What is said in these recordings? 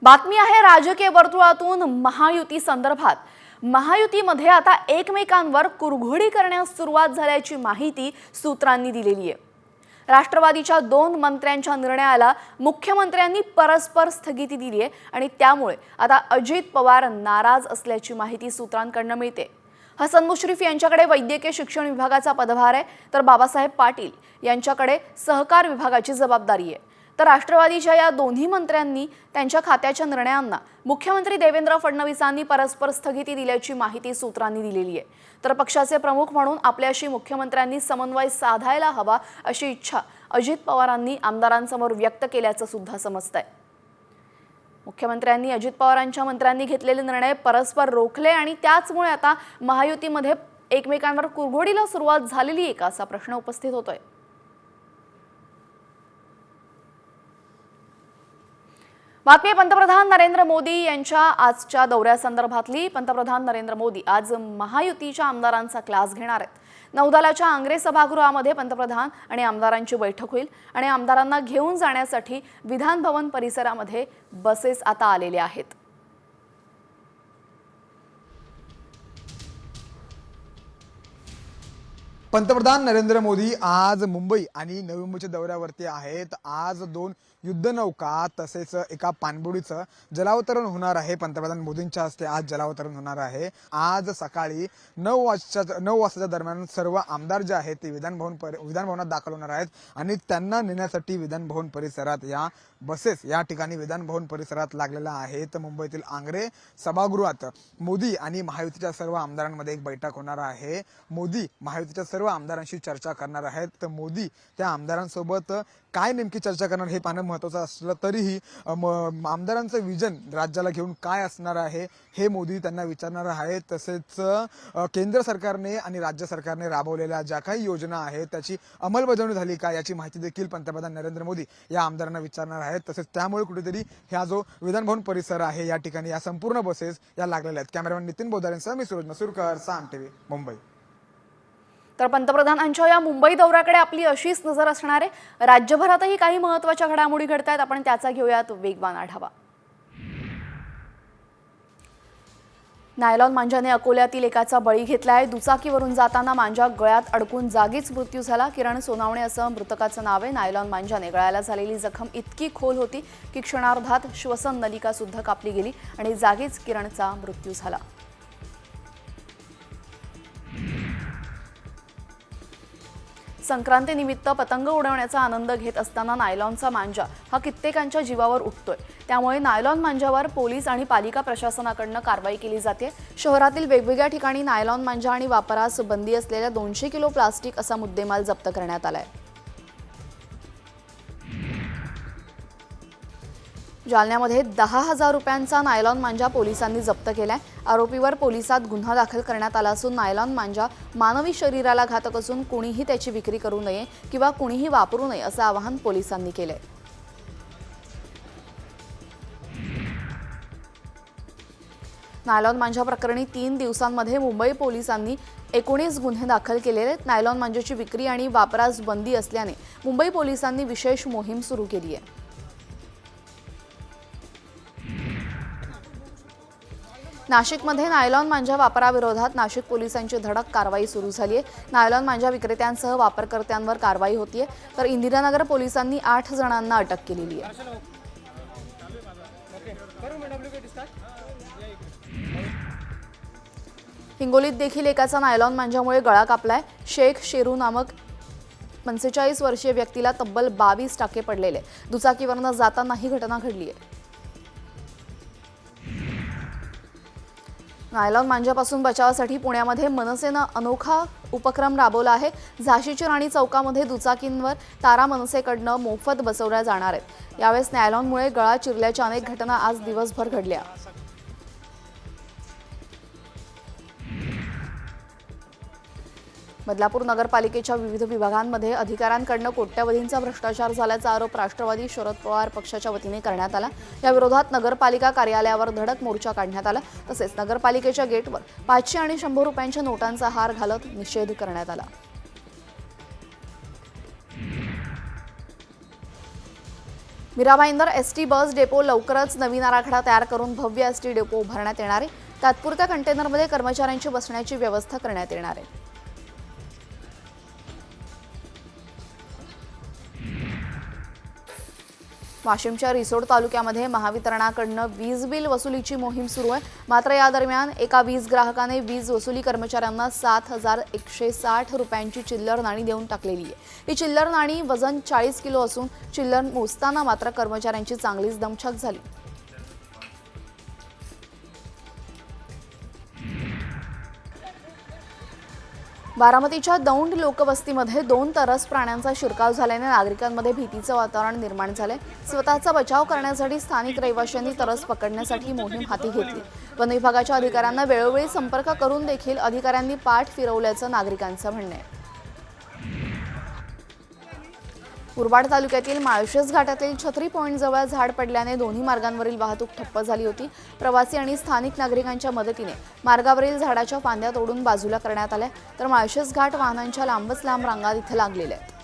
बातमी आहे राजकीय वर्तुळातून महायुती संदर्भात। महायुतीमध्ये आता एकमेकांवर कुरघोडी करण्यास सुरुवात झाल्याची माहिती सूत्रांनी दिलेली आहे। राष्ट्रवादीच्या 2 मंत्र्यांच्या निर्णयाला मुख्यमंत्र्यांनी परस्पर स्थगिती दिली आहे आणि त्यामुळे आता अजित पवार नाराज असल्याची माहिती सूत्रांकडून मिळते। हसन मुश्रीफ यांच्याकडे वैद्यकीय शिक्षण विभागाचा पदभार आहे, तर बाबासाहेब पाटील यांच्याकडे सहकार विभागाची जबाबदारी आहे। तर राष्ट्रवादीच्या या दोन्ही मंत्र्यांनी त्यांच्या खात्याच्या निर्णयांना मुख्यमंत्री देवेंद्र फडणवीसांनी परस्पर स्थगिती दिल्याची माहिती सूत्रांनी दिलेली आहे। तर पक्षाचे प्रमुख म्हणून आपल्याशी मुख्यमंत्र्यांनी समन्वय साधायला हवा अशी इच्छा अजित पवारांनी आमदारांसमोर व्यक्त केल्याचं सुद्धा समजतंय। मुख्यमंत्र्यांनी अजित पवारांच्या मंत्र्यांनी घेतलेले निर्णय परस्पर रोखले आणि त्याचमुळे आता महायुतीमध्ये एकमेकांवर कुरघोडीला सुरुवात झालेली आहे का असा प्रश्न उपस्थित होतोय। बातमी पंतप्रधान नरेंद्र मोदी यांच्या आजच्या दौऱ्यासंदर्भातली। पंतप्रधान नरेंद्र मोदी आज महायुतीच्या आमदारांचा क्लास घेणार आहेत। नौदलाच्या आंग्रे सभागृहामध्ये पंतप्रधान आणि आमदारांची बैठक होईल आणि आमदारांना घेऊन जाण्यासाठी विधान भवन परिसरामध्ये बसेस आता आलेल्या आहेत। पंतप्रधान नरेंद्र मोदी आज मुंबई आणि नवी मुंबईच्या दौऱ्यावरती आहेत। आज 2 युद्धनौका तसेच एका पाणबुडीचं जलावतरण होणार आहे। पंतप्रधान मोदींच्या हस्ते आज जलावतरण होणार आहे। आज सकाळी 9 वाजताच्या दरम्यान सर्व आमदार जे आहेत ते विधान भवनात दाखल होणार आहेत आणि त्यांना नेण्यासाठी विधान भवन परिसरात या बसेस या ठिकाणी विधान भवन परिसरात लागलेल्या आहेत। मुंबईतील आंग्रे सभागृहात मोदी आणि महायुतीच्या सर्व आमदारांमध्ये एक बैठक होणार आहे। मोदी महायुतीच्या सर्व आमदारांशी चर्चा करणार आहेत। तर मोदी त्या आमदारांसोबत काय नेमकी चर्चा करणार हे पाहणं महत्त्वाचं असलं तरीही आमदारांचं विजन राज्याला घेऊन काय असणार आहे हे मोदी त्यांना विचारणार आहेत। तसेच केंद्र सरकारने आणि राज्य सरकारने राबवलेल्या ज्या काही योजना आहेत त्याची अंमलबजावणी झाली का याची माहिती देखील पंतप्रधान नरेंद्र मोदी या आमदारांना विचारणार आहेत। तसेच त्यामुळे कुठेतरी ह्या जो विधान भवन परिसर आहे या ठिकाणी या संपूर्ण बसेस या लागलेल्या आहेत। कॅमेरामॅन नितीन बोधारेंसह मी सूरज मसूरकर, साम टीव्ही, मुंबई। तर पंतप्रधानांच्या या मुंबई दौऱ्याकडे आपली अशीच नजर असणार आहे। राज्यभरातही काही महत्त्वाच्या घडामोडी घडतायत, आपण त्याचा घेऊयात वेगवान आढावा। नायलॉन मांजाने अकोल्यातील एकाचा बळी घेतलाय। दुचाकीवरून जाताना मांजा गळ्यात अडकून जागीच मृत्यू झाला। किरण सोनावणे असं मृतकाचं नाव आहे। नायलॉन मांजाने गळ्याला झालेली जखम इतकी खोल होती की क्षणार्धात श्वसन नलिका सुद्धा कापली गेली आणि जागीच किरणचा मृत्यू झाला। संक्रांतीनिमित्त पतंग उडवण्याचा आनंद घेत असताना नायलॉनचा मांजा हा कित्येकांच्या जीवावर उठतोय। त्यामुळे नायलॉन मांजावर पोलीस आणि पालिका प्रशासनाकडून कारवाई केली जाते। शहरातील वेगवेगळ्या ठिकाणी नायलॉन मांजा आणि वापरास बंदी असलेल्या 200 किलो प्लास्टिक असा मुद्देमाल जप्त करण्यात आलाय। जालन्यामध्ये 10,000 रुपयांचा नायलॉन मांजा पोलिसांनी जप्त केलाय। आरोपीवर पोलिसात गुन्हा दाखल करण्यात आला असून नायलॉन मांजा मानवी शरीराला घातक असून कुणीही त्याची विक्री करू नये किंवा कुणीही वापरू नये असं आवाहन पोलिसांनी केलंय। नायलॉन मांजा प्रकरणी 3 दिवसांमध्ये मुंबई पोलिसांनी 19 गुन्हे दाखल केलेले आहेत। नायलॉन मांजाची विक्री आणि वापरास बंदी असल्याने मुंबई पोलिसांनी विशेष मोहीम सुरू केली आहे। नाशिकमध्ये नायलॉन मांजा वापराविरोधात नाशिक पोलिसांची धडक कारवाई सुरू झाली आहे। नायलॉन मांजा विक्रेत्यांसह वापरकर्त्यांवर कारवाई होतीये, तर इंदिरानगर पोलिसांनी 8 जणांना अटक केलेली आहे। हिंगोलीत देखील एकाचा नायलॉन मांजामुळे गळा कापलाय। शेख शेरू नामक 45 वर्षीय व्यक्तीला तब्बल 22 टाके पडलेले। दुचाकीवरनं जाताना ही घटना घडली आहे। नायलॉन मांजापासून बचावासाठी पुण्यामध्ये मनसेनं अनोखा उपक्रम राबवला आहे। झाशीची राणी चौकामध्ये दुचाकींवर तारा मनसेकडनं मोफत बसवल्या जाणार आहेत। यावेळेस नायलॉनमुळे गळा चिरल्याच्या अनेक घटना आज दिवसभर घडल्या। बदलापूर नगरपालिकेच्या विविध विभागांमध्ये अधिकाऱ्यांकडून कोट्यवधींचा भ्रष्टाचार झाल्याचा आरोप राष्ट्रवादी शरद पवार पक्षाच्या वतीने करण्यात आला। या विरोधात नगरपालिका कार्यालयावर धडक मोर्चा काढण्यात आला। तसेच नगरपालिकेच्या गेटवर 500 आणि 100 रुपयांच्या नोटांचा हार घालत निषेध करण्यात आला। Mira Bhayandar ST bus depot लवकरच नवीन आराखडा तयार करून भव्य एसटी डेपो उभारण्यात येणार आहे। तात्पुरत्या कंटेनरमध्ये कर्मचाऱ्यांची बसण्याची व्यवस्था करण्यात येणार आहे। वाशिमच्या रिसोड तालुक्यामध्ये महावितरणाकडून वीज बिल वसुलीची मोहीम सुरू आहे। मात्र या दरम्यान एका वीज ग्राहकाने वीज वसुली कर्मचाऱ्यांना 7,160 रुपयांची चिल्लर नाणी देऊन टाकलेली आहे। ही चिल्लर नाणी वजन 40 किलो असून चिल्लर मोजताना मात्र कर्मचाऱ्यांची चांगलीच दमछाक झाली। बारामतीच्या दौंड लोकवस्तीमध्ये 2 तरस प्राण्यांचा शिरकाव झाल्याने नागरिकांमध्ये भीतीचं वातावरण निर्माण झालंय। स्वतःचा बचाव करण्यासाठी स्थानिक रहिवाशांनी तरस पकडण्यासाठी मोहीम हाती घेतली। वन विभागाच्या अधिकाऱ्यांना वेळोवेळी संपर्क करून देखील अधिकाऱ्यांनी पाठ फिरवल्याचं नागरिकांचं म्हणणं आहे। मुरबाड तालुक्यातील माळशेज घाटातील छत्री पॉइंट जवळ झाड पडल्याने दोन्ही मार्गांवरील वाहतूक ठप्प झाली होती। प्रवासी आणि स्थानिक नागरिकांच्या मदतीने मार्गावरील झाडाच्या फांद्या तोडून बाजूला करण्यात आल्या, तर माळशेज घाट वाहनांच्या लांबच लांब रांगा इथे लागलेल्या आहेत।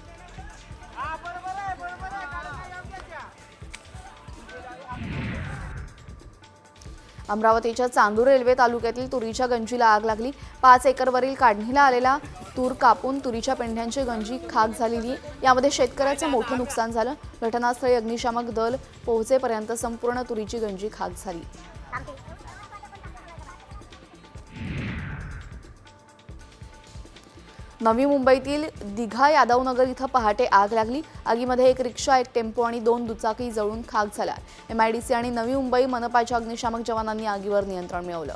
अमरावतीच्या चांदूर रेल्वे तालुक्यातील तुरीच्या गंजीला आग लागली। 5 एकरवरील काढणीला आलेला तूर कापून तुरीच्या पेंढ्यांची गंजी खाक झालेली आहे। यामध्ये शेतकऱ्याचं मोठं नुकसान झालं। घटनास्थळी अग्निशामक दल पोहोचेपर्यंत संपूर्ण तुरीची गंजी खाक झाली। नवी मुंबईतील दिघा यादवनगर इथं पहाटे आग लागली। आगीमध्ये एक रिक्षा, एक टेम्पो आणि 2 दुचाकी जळून खाक झाल्या। MIDC आणि नवी मुंबई मनपाच्या अग्निशामक जवानांनी आगीवर नियंत्रण मिळवलं।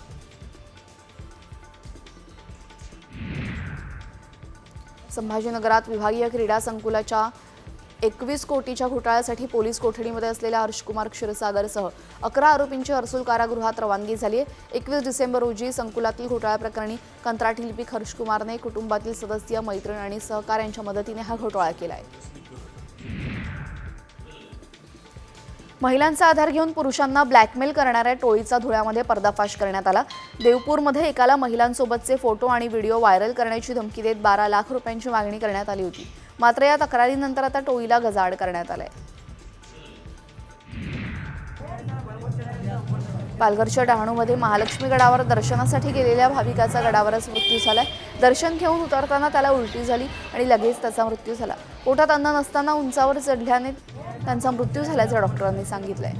संभाजीनगरात विभागीय क्रीडा संकुलाच्या 21 कोटीच्या घोटाळ्यासाठी पोलीस कोठडीमध्ये असलेल्या हर्षकुमार क्षीरसागरसह 11 आरोपींची अर्सुल कारागृहात रवानगी झाली आहे। 21 डिसेंबर रोजी संकुलातील घोटाळ्याप्रकरणी कंत्राटी लिपिक हर्षकुमारने कुटुंबातील सदस्य, मैत्रीण आणि सहकाऱ्यांच्या मदतीने हा घोटाळा केला आहे। महिलांचा आधार घेऊन पुरुषांना ब्लॅकमेल करणाऱ्या टोळीचा धुळ्यामध्ये पर्दाफाश करण्यात आला। देवपूरमध्ये एकाला महिलांसोबतचे फोटो आणि व्हिडिओ व्हायरल करण्याची धमकी देत 12 लाख रुपयांची मागणी करण्यात आली होती। मात्र या तक्रारीनंतर आता टोळीला गजाआड करण्यात आलाय। पालघरच्या डहाणूमध्ये महालक्ष्मी गडावर दर्शनासाठी गेलेल्या भाविकाचा गडावरच मृत्यू झालाय। दर्शन घेऊन उतरताना त्याला उलटी झाली आणि लगेच त्याचा मृत्यू झाला। पोटात अन्न नसताना उंचावर चढल्याने त्यांचा मृत्यू झाल्याचं डॉक्टरांनी सांगितलंय।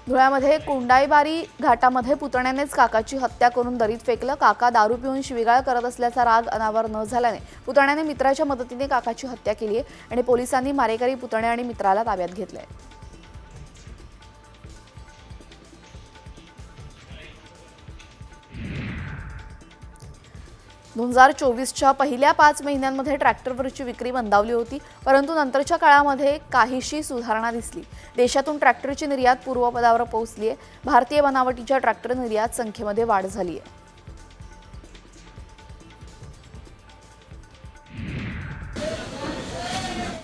धुळ्यामध्ये कोंडाईबारी घाटामध्ये पुतण्यानेच काकाची हत्या करून दरीत फेकलं। काका दारू पिऊन शिवीगाळ करत असल्याचा राग अनावर न झाल्याने पुतण्याने मित्राच्या मदतीने काकाची हत्या केली आहे आणि पोलिसांनी मारेकरी पुतणे आणि मित्राला ताब्यात घेतलंय। दोन 2024च्या पहिल्या 5 महिन्यांमध्ये ट्रॅक्टरवरची विक्री मंदावली होती, परंतु नंतरच्या काळामध्ये काहीशी सुधारणा दिसली। देशातून ट्रॅक्टरची निर्यात पूर्वपदावर पोहोचली आहे। भारतीय बनावटीच्या ट्रॅक्टर निर्यात संख्येमध्ये वाढ झाली आहे।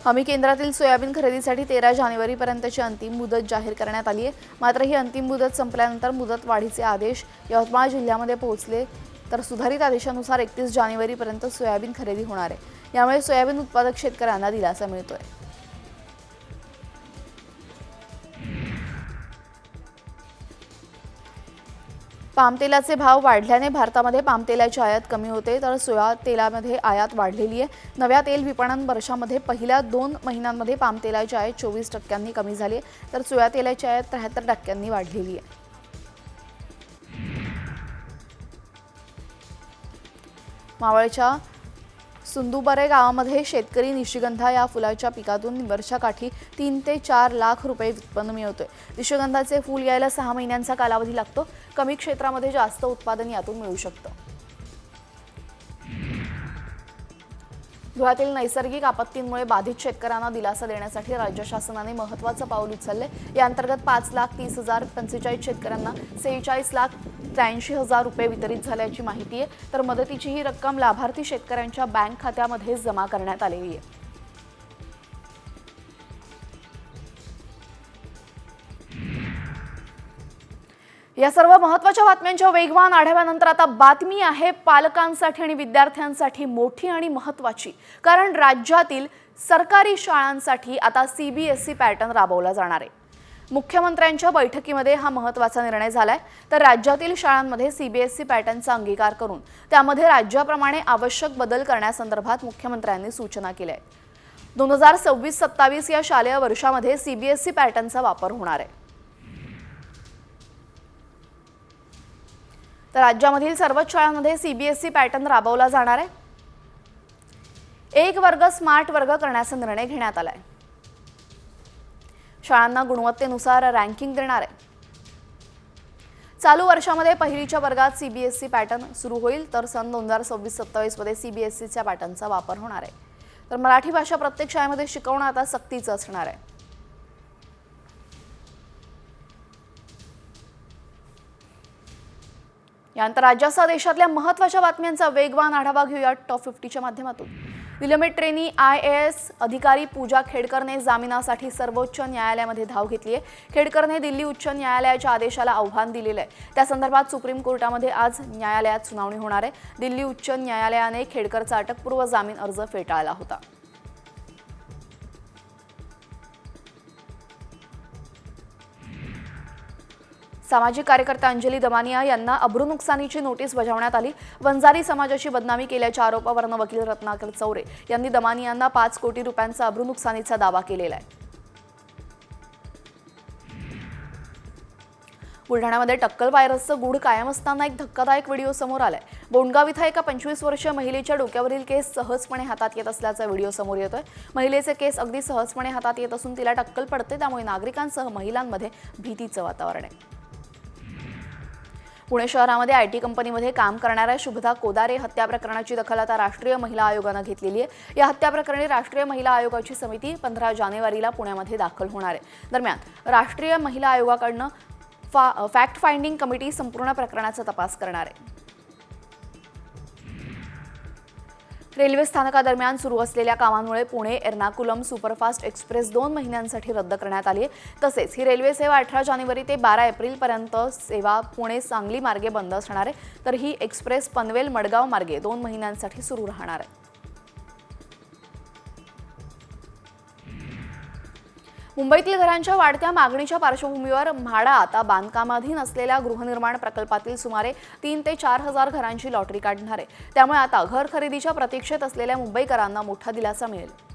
हमी केंद्रातील सोयाबीन खरेदीसाठी 13 जानेवारीपर्यंतची अंतिम मुदत जाहीर करण्यात आली आहे। मात्र ही अंतिम मुदत संपल्यानंतर मुदत वाढीचे आदेश यवतमाळ जिल्ह्यामध्ये पोहोचले, तर सुधारित आदेशानुसार 31 जानेवारीपर्यंत सोयाबीन खरेदी होणार आहे। यामुळे सोयाबीन उत्पादक शेतकऱ्यांना दिलासा मिळतोय। पामतेलाचे भाव वाढल्याने भारतामध्ये पामतेलाची आयात कमी होते, तर सोया तेलामध्ये आयात वाढलेली आहे। नव्या तेल विपणन वर्षामध्ये पहिल्या 2 महिन्यांमध्ये पामतेलाची आयात 24% कमी झाली आहे, तर सोया तेलाची आयात 73% वाढलेली आहे। मावळच्या सुंदुबरे गावामध्ये शेतकरी निशिगंधा या फुलाच्या पिकातून वर्षाकाठी 3 ते 4 लाख रुपये उत्पन्न मिळवतोय। निशिगंधाचे फूल यायला 6 महिन्यांचा कालावधी लागतो। कमी क्षेत्रामध्ये जास्त उत्पादन यातून मिळू शकतं। धुळ्यातील नैसर्गिक आपत्तींमुळे बाधित शेतकऱ्यांना दिलासा देण्यासाठी राज्य शासनाने महत्त्वाचं पाऊल उचलले। या अंतर्गत 5,30,045 शेतकऱ्यांना 46,83,000 रुपये वितरित झाल्याची माहिती आहे, तर मदतीची ही रक्कम लाभार्थी शेतकऱ्यांच्या बँक खात्यामध्ये जमा करण्यात आलेली आहे। या सर्व महत्त्वाच्या बातम्यांच्या वेगवान आढाव्यानंतर आता बातमी आहे पालकांसाठी आणि विद्यार्थ्यांसाठी मोठी आणि महत्त्वाची, कारण राज्यातील सरकारी शाळांसाठी आता सीबीएसई पॅटर्न राबवला जाणार आहे। मुख्यमंत्र्यांच्या बैठकीमध्ये हा महत्त्वाचा निर्णय झालाय। तर राज्यातील शाळांमध्ये सीबीएसई पॅटर्नचा अंगीकार करून त्यामध्ये राज्याप्रमाणे आवश्यक बदल करण्यासंदर्भात मुख्यमंत्र्यांनी सूचना केल्या आहेत। 2026-27 या शालेय वर्षामध्ये सीबीएसई पॅटर्नचा वापर होणार आहे। तर राज्यामधील सर्वच शाळांमध्ये सीबीएसई पॅटर्न राबवला जाणार आहे। एक वर्ग स्मार्ट वर्ग करण्याचा निर्णय घेण्यात आलाय। शाळांना गुणवत्तेनुसार रँकिंग देणार आहे। चालू वर्षामध्ये पहिलीच्या वर्गात सीबीएसई पॅटर्न सुरू होईल, तर सन 2026-27 मध्ये सीबीएसईच्या पॅटर्नचा वापर होणार आहे। तर मराठी भाषा प्रत्येक शाळेमध्ये शिकवणं आता सक्तीचं असणार आहे। यानंतर राज्यासह देशातल्या महत्त्वाच्या बातम्यांचा वेगवान आढावा घेऊया टॉप 50च्या माध्यमातून। निलंबित ट्रेनी IAS अधिकारी पूजा खेडकरने जामिनासाठी सर्वोच्च न्यायालयामध्ये धाव घेतली आहे। खेडकरने दिल्ली उच्च न्यायालयाच्या आदेशाला आव्हान दिलेलं आहे। त्या संदर्भात सुप्रीम कोर्टामध्ये आज न्यायालयात सुनावणी होणार आहे। दिल्ली उच्च न्यायालयाने खेडकरचा अटकपूर्व जामीन अर्ज फेटाळला होता। सामाजिक कार्यकर्त्या अंजली दमानिया यांना अब्रूनुकसानीची नोटीस बजावण्यात आली। वंजारी समाजाची बदनामी केल्याच्या आरोपावरून वकील रत्नाकर चौरे यांनी दमानियांना 5 कोटी रुपयांचा अब्रूनुकसानीचा दावा केलेला आहे। बुलढाण्यामध्ये टक्कल व्हायरसचं गूढ कायम असताना एक धक्कादायक व्हिडिओ समोर आलाय। बोंडगाव इथं एका 25 वर्षीय महिलेच्या डोक्यावरील केस सहजपणे हातात येत असल्याचा व्हिडिओ समोर येतोय। महिलेचे केस अगदी सहजपणे हातात येत असून तिला टक्कल पडते, त्यामुळे नागरिकांसह महिलांमध्ये भीतीचं वातावरण आहे। पुणे शहरामध्ये आयटी कंपनीमध्ये काम करणाऱ्या शुभदा कोदारे हत्या प्रकरणाची दखल आता राष्ट्रीय महिला आयोगाने घेतलेली आहे। या हत्या प्रकरणी राष्ट्रीय महिला आयोगाची समिती 15 जानेवारीला पुण्यामध्ये दाखल होणार आहे। दरम्यान राष्ट्रीय महिला आयोगाकडून फॅक्ट फाइंडिंग कमिटी संपूर्ण प्रकरणाचा तपास करणार आहे। रेल्वे स्थानकादरम्यान सुरू असलेल्या कामांमुळे पुणे एर्नाकुलम सुपरफास्ट एक्सप्रेस 2 महिन्यांसाठी रद्द करण्यात आली आहे। तसेच ही रेल्वे सेवा 18 जानेवारी ते 12 एप्रिल पर्यंत सेवा पुणे सांगली मार्गे बंद असणार आहे। तर ही एक्सप्रेस पनवेल मडगाव मार्गे 2 महिन्यांसाठी सुरू राहणार आहे। मुंबईतील घरांच्या वाढत्या मागणीच्या पार्श्वभूमीवर म्हाडा आता बांधकामाधीन असलेल्या गृहनिर्माण प्रकल्पातील सुमारे 3 ते 4 हजार घरांची लॉटरी काढणार आहे। त्यामुळे आता घर खरेदीच्या प्रतीक्षेत असलेल्या मुंबईकरांना मोठा दिलासा मिळेल।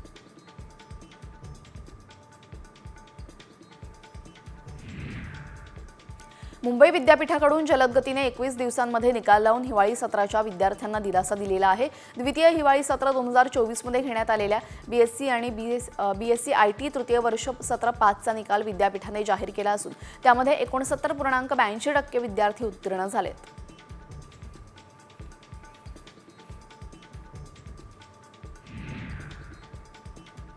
मुंबई विद्यापीठाकडून जलद गतीने 21 दिवसांमध्ये निकाल लावून हिवाळी सत्राच्या विद्यार्थ्यांना दिलासा दिलेला आहे। द्वितीय हिवाळी सत्र 2024 मध्ये घेण्यात आलेल्या बीएससी आणि बीएससी आयटी तृतीय वर्ष सत्र 5 चा निकाल विद्यापीठाने जाहीर केला असून त्यामध्ये 69.82% विद्यार्थी उत्तीर्ण झालेत।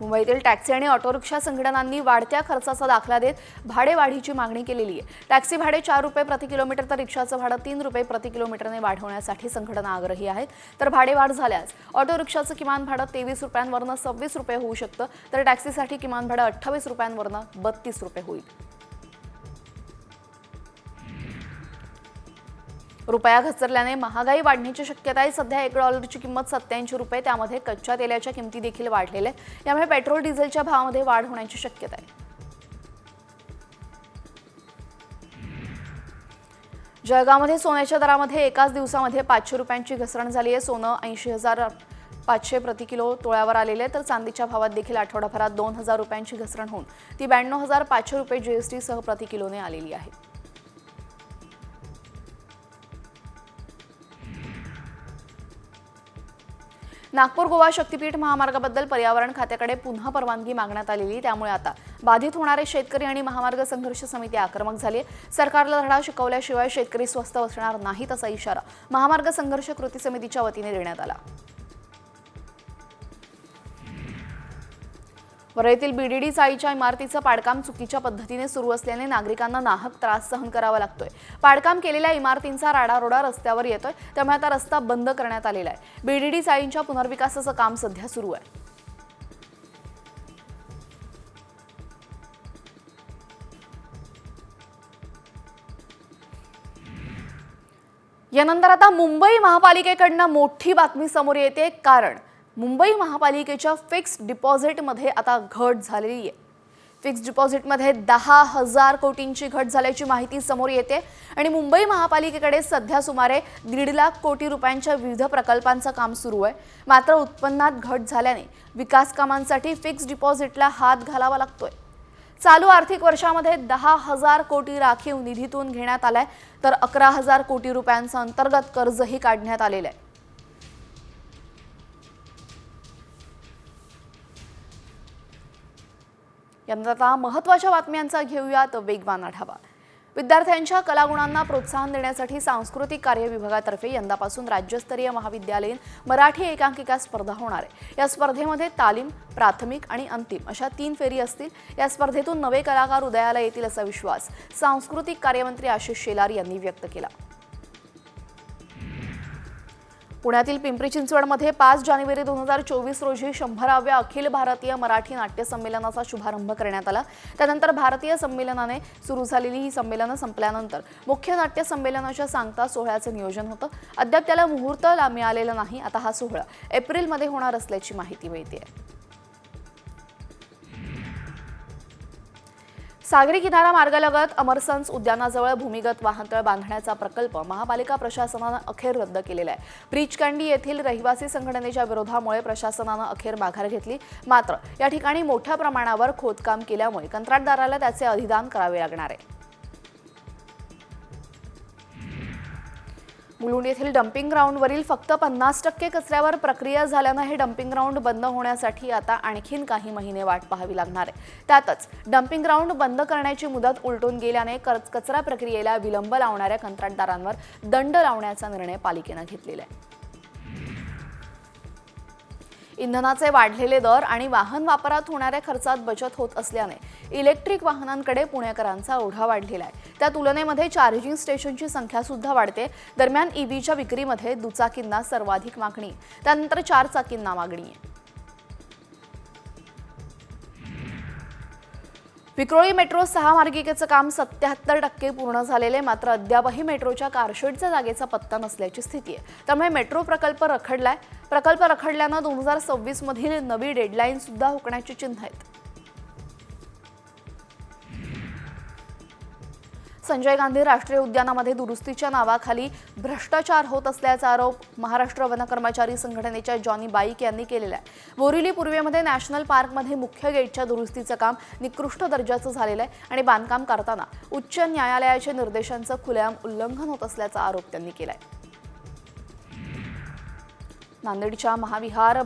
मुंबईतील टॅक्सी आणि ऑटो रिक्षा संघटनांनी वाढत्या खर्चाचा दाखला देत भाडेवाढीची मागणी केलेली आहे। टॅक्सी भाडे 4 रुपये प्रति किलोमीटर तर रिक्षाचं भाडं 3 रुपये प्रति किलोमीटरने वाढवण्यासाठी संघटना आग्रही आहेत। तर भाडेवाढ झाल्यास ऑटो रिक्षाचं किमान भाडं 23 रुपयांवरून 26 रुपये होऊ शकतं, तर टॅक्सीसाठी किमान भाडं 28 रुपयांवरून 32 रुपये होईल। रुपया घसरल्याने महागाई वाढण्याची शक्यता आहे। सध्या $1ची किंमत 87 रुपये, त्यामध्ये कच्च्या तेलाच्या किमती देखील वाढलेल्या आहेत। यामुळे पेट्रोल डिझेलच्या भावामध्ये वाढ होण्याची शक्यता आहे। जळगावमध्ये सोन्याच्या दरामध्ये एकाच दिवसामध्ये 500 रुपयांची घसरण झाली आहे। सोनं 80,500 प्रति किलो तोळ्यावर आलेले आहे, तर चांदीच्या भावात देखील आठवडाभरात 2,000 रुपयांची घसरण होऊन ती 92,500 रुपये जीएसटी सह प्रति किलोने आलेली आहे। नागपूर गोवा शक्तीपीठ महामार्गाबद्दल पर्यावरण खात्याकडे पुन्हा परवानगी मागण्यात आलेली, त्यामुळे आता बाधित होणारे शेतकरी आणि महामार्ग संघर्ष समिती आक्रमक झाली आहे। सरकारला धडा शिकवल्याशिवाय शेतकरी स्वस्थ बसणार नाहीत असा इशारा महामार्ग संघर्ष कृती समितीच्या वतीने देण्यात आला। वरळीतील बीडीडी चाळीच्या इमारतीचं पाडकाम चुकीच्या पद्धतीने सुरू असल्याने नागरिकांना नाहक त्रास सहन करावा लागतोय। पाडकाम केलेल्या इमारतींचा राडारोडा रस्त्यावर येतोय, त्यामुळे आता रस्ता बंद करण्यात आलेला आहे। बीडीडी चाळींच्या पुनर्विकासाचं काम सध्या सुरू आहे। यानंतर आता मुंबई महापालिकेकडनं मोठी बातमी समोर येते, कारण मुंबई महापालिकेच्या फिक्स्ड डिपॉझिटमध्ये आता घट झालेली आहे. फिक्स्ड डिपॉझिटमध्ये 10,000 कोटींची घट झाल्याची माहिती समोर येते आणि मुंबई महापालिकेकडे सध्या सुमारे 1.5 लाख कोटी रुपयांच्या विविध प्रकल्पांचं काम सुरू आहे. मात्र उत्पन्नात घट झाल्याने विकास कामांसाठी फिक्स्ड डिपॉझिटला हात घालावा लागतोय. चालू आर्थिक वर्षामध्ये 10,000 कोटी राखीव निधीतून घेण्यात आलाय, तर 11,000 कोटी रुपयांचं अंतर्गत कर्जही काढण्यात आलेलं आहे. यानंतर आता महत्त्वाच्या बातम्यांचा घेऊयात वेगवान आढावा. विद्यार्थ्यांच्या कलागुणांना प्रोत्साहन देण्यासाठी सांस्कृतिक कार्य विभागातर्फे यंदापासून राज्यस्तरीय महाविद्यालयीन मराठी एकांकिका स्पर्धा होणार आहे. या स्पर्धेमध्ये तालीम, प्राथमिक आणि अंतिम अशा 3 फेरी असतील. या स्पर्धेतून नवे कलाकार उदयाला येतील असा विश्वास सांस्कृतिक कार्यमंत्री आशिष शेलार यांनी व्यक्त केला. पुण्यातील पिंपरी चिंचवडमध्ये 5 जानेवारी 2024 रोजी 100व्या अखिल भारतीय मराठी नाट्य संमेलनाचा शुभारंभ करण्यात आला. त्यानंतर भारतीय संमेलनाने सुरू झालेली ही संमेलनं संपल्यानंतर मुख्य नाट्य संमेलनाच्या सांगता सोहळ्याचं नियोजन होतं. अद्याप त्याला मुहूर्त मिळालेला नाही. आता हा सोहळा एप्रिलमध्ये होणार असल्याची माहिती मिळते. सागरी किनारा मार्गालगत अमरसन्स उद्यानाजवळ भूमिगत वाहनतळ बांधण्याचा प्रकल्प महापालिका प्रशासनानं अखेर रद्द केलेला आहे. ब्रीच कँडी येथील रहिवासी संघटनेच्या विरोधामुळे प्रशासनानं अखेर माघार घेतली. मात्र या ठिकाणी मोठ्या प्रमाणावर खोदकाम केल्यामुळे कंत्राटदाराला त्याचे अधिदान करावे लागणार आहे. मुलुंड येथील डम्पिंग ग्राउंडवरील फक्त 50% कचऱ्यावर प्रक्रिया झाल्यानं हे डम्पिंग ग्राउंड बंद होण्यासाठी आता आणखीन काही महिने वाट पाहावी लागणार आहे. त्यातच डम्पिंग ग्राउंड बंद करण्याची मुदत उलटून गेल्याने कचरा प्रक्रियेला विलंब लावणाऱ्या कंत्राटदारांवर दंड लावण्याचा निर्णय पालिकेनं घेतलेला आहे. इंधनाचे वाढलेले दर आणि वाहन वापरात होणाऱ्या खर्चात बचत होत असल्याने इलेक्ट्रिक वाहनांकडे पुणेकरांचा ओढा वाढलेला आहे. त्या तुलनेमध्ये चार्जिंग स्टेशनची संख्या सुद्धा वाढते. दरम्यान ईव्हीच्या विक्रीमध्ये दुचाकींना सर्वाधिक मागणी, त्यानंतर 4 चाकींना मागणी आहे. विक्रोळी मेट्रो 6 मार्गिकेचं काम 77% पूर्ण झालेले, मात्र अद्यापही मेट्रोच्या कारशेडच्या जागेचा पत्ता नसल्याची स्थिती आहे. त्यामुळे मेट्रो प्रकल्प रखडल्यानं 2026 मधील नवी डेडलाईन सुद्धा हुकण्याची चिन्ह आहेत. संजय गांधी राष्ट्रीय उद्यानामध्ये दुरुस्तीच्या नावाखाली भ्रष्टाचार होत असल्याचा आरोप महाराष्ट्र वन कर्मचारी संघटनेच्या जॉनी बाईक यांनी केलेला आहे. बोरिवली पूर्वेमध्ये नॅशनल पार्कमध्ये मुख्य गेटच्या दुरुस्तीचं काम निकृष्ट दर्जाचं झालेलं आहे आणि बांधकाम करताना उच्च न्यायालयाच्या निर्देशांचं खुलेआम उल्लंघन होत असल्याचा आरोप त्यांनी केलाय. नांदेडच्या महाविहार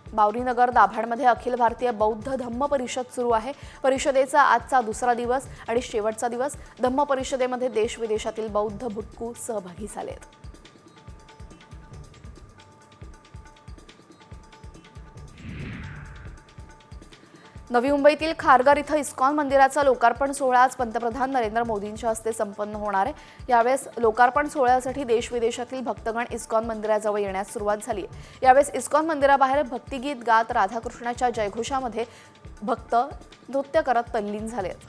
बावरीनगर दाभाडमध्ये अखिल भारतीय बौद्ध धम्म परिषद सुरू आहे. परिषदेचा आजचा दुसरा दिवस आणि शेवटचा दिवस. धम्म परिषदेमध्ये देश विदेशातील बौद्ध भिक्खू सहभागी झालेत. नवी मुंबईतील खारघर इथं इस्कॉन मंदिराचा लोकार्पण सोहळा आज पंतप्रधान नरेंद्र मोदींच्या हस्ते संपन्न होणार आहे. यावेळेस लोकार्पण सोहळ्यासाठी देश विदेशातील भक्तगण इस्कॉन मंदिराजवळ येण्यास सुरुवात झाली आहे. यावेळेस इस्कॉन मंदिराबाहेर भक्तिगीत गात राधाकृष्णाच्या जयघोषामध्ये भक्त नृत्य करत तल्लीन झाले आहेत.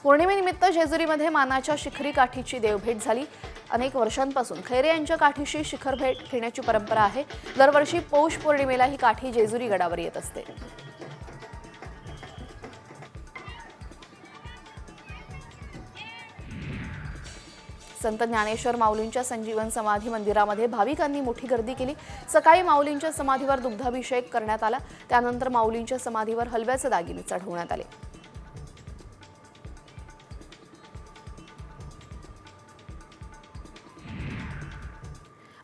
पौर्णिमेनिमित्त जेजुरीमध्ये मानाच्या शिखरी काठीची देवभेट झाली. अनेक वर्षांपासून खैरे यांच्या काठीशी शिखर भेट घेण्याची परंपरा आहे. दरवर्षी पौष पौर्णिमेला ही काठी जेजुरी गडावर येत असते. संत ज्ञानेश्वर माऊलींच्या संजीवन समाधी मंदिरामध्ये भाविकांनी मोठी गर्दी केली. सकाळी माऊलींच्या समाधीवर दुग्धाभिषेक करण्यात आला. त्यानंतर माऊलींच्या समाधीवर हलव्याचे दागिने चढवण्यात आले.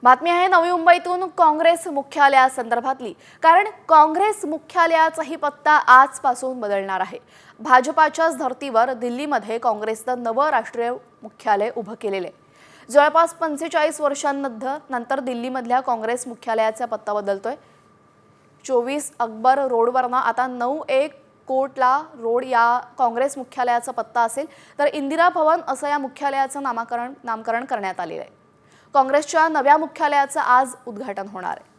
बातमी आहे नवी मुंबईतून काँग्रेस मुख्यालयासंदर्भातली, कारण काँग्रेस मुख्यालयाचाही पत्ता आजपासून बदलणार आहे. भाजपाच्याच धर्तीवर दिल्लीमध्ये काँग्रेसचं नवं राष्ट्रीय मुख्यालय उभं केलेलं आहे. जवळपास 45 वर्षांनंतर दिल्लीमधल्या काँग्रेस मुख्यालयाचा पत्ता बदलतोय. 24 अकबर रोडवरनं आता 91 कोटला रोड या काँग्रेस मुख्यालयाचा पत्ता असेल, तर इंदिरा भवन असं या मुख्यालयाचं नामकरण करण्यात आलेलं आहे. काँग्रेसच्या नव्या मुख्यालयाचं आज उद्घाटन होणार आहे.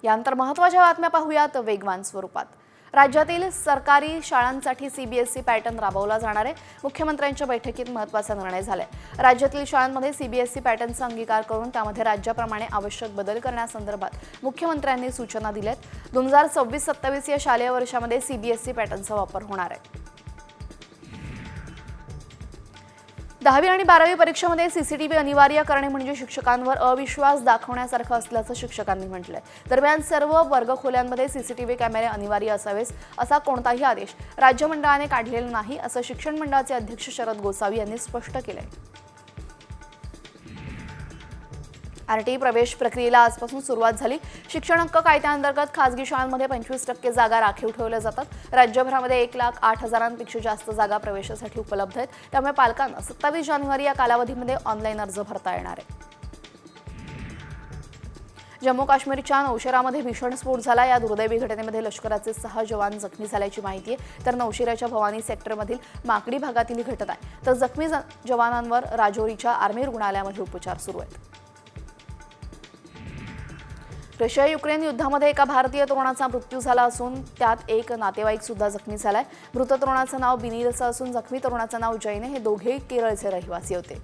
यानंतर महत्त्वाच्या बातम्या पाहूयात वेगवान स्वरूपात। राज्यातील सरकारी शाळांसाठी सीबीएसई पॅटर्न राबवला जाणार आहे। मुख्यमंत्र्यांच्या बैठकीत महत्त्वाचा निर्णय झालाय। राज्यातील शाळांमध्ये सीबीएसई पॅटर्नचा अंगीकार करून त्यामध्ये राज्याप्रमाणे आवश्यक बदल करण्यासंदर्भात मुख्यमंत्र्यांनी सूचना दिल्यात। 2026-27 या शालेय वर्षामध्ये सीबीएसई पॅटर्नचा वापर होणार आहे। 10वी आणि 12वी परीक्षेमध्ये सीसीटीव्ही अनिवार्य करणे म्हणजे शिक्षकांवर अविश्वास दाखवण्यासारखं असल्याचं शिक्षकांनी म्हटलंय। दरम्यान सर्व वर्गखोल्यांमध्ये सीसीटीव्ही कॅमेरे अनिवार्य असावेत असा कोणताही आदेश राज्य मंडळाने काढलेला नाही असं शिक्षण मंडळाचे अध्यक्ष शरद गोसावी यांनी स्पष्ट केलंय। आरटीई प्रवेश प्रक्रियेला आजपासून सुरुवात झाली। शिक्षण हक्क कायद्याअंतर्गत खासगी शाळांमध्ये 25% जागा राखीव ठेवल्या जातात। राज्यभरामध्ये 1,08,000पेक्षा जास्त जागा प्रवेशासाठी उपलब्ध आहेत। त्यामुळे पालकांना 27 जानेवारी या कालावधीमध्ये ऑनलाईन अर्ज भरता येणार आहे। जम्मू काश्मीरच्या नौशेरामध्ये भीषण स्फोट झाला। या दुर्दैवी घटनेमध्ये लष्कराचे 6 जवान जखमी झाल्याची माहिती आहे। तर नौशेराच्या भवानी सेक्टरमधील माकडी भागातील ही घटना आहे। तर जखमी जवानांवर राजौरीच्या आर्मी रुग्णालयामध्ये उपचार सुरू आहेत। रशिया युक्रेन युद्धामध्ये एका भारतीय तरुणाचा मृत्यू झाला असून त्यात एक नातेवाईक सुद्धा जखमी झालाय। मृत तरुणाचं नाव बिनील असं असून जखमी तरुणाचं नाव जैन हे दोघेही केरळचे रहिवासी होते।